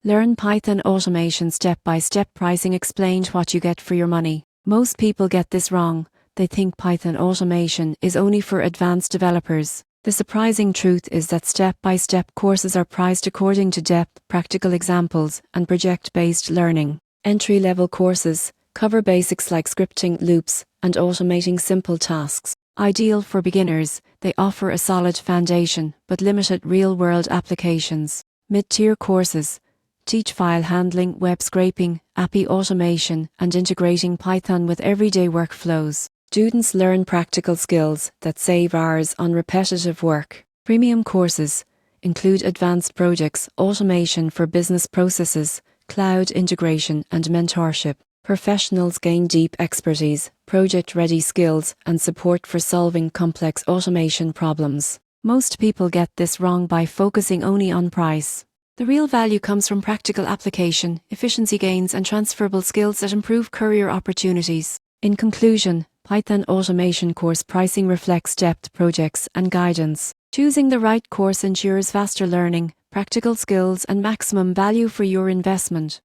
Learn Python automation step-by-step pricing explained what you get for your money. Most people get this wrong. They think Python automation is only for advanced developers. The surprising truth is that step-by-step courses are priced according to depth, practical examples, and project-based learning. Entry-level courses cover basics like scripting, loops, and automating simple tasks. Ideal for beginners, they offer a solid foundation but limited real-world applications. Mid-tier courses teach file handling, web scraping, API automation, and integrating Python with everyday workflows. Students learn practical skills that save hours on repetitive work. Premium courses include advanced projects, automation for business processes, cloud integration, and mentorship. Professionals gain deep expertise, project-ready skills, and support for solving complex automation problems. Most people get this wrong by focusing only on price. The real value comes from practical application, efficiency gains, and transferable skills that improve career opportunities. In conclusion, Python automation course pricing reflects depth, projects, and guidance. Choosing the right course ensures faster learning, practical skills, and maximum value for your investment.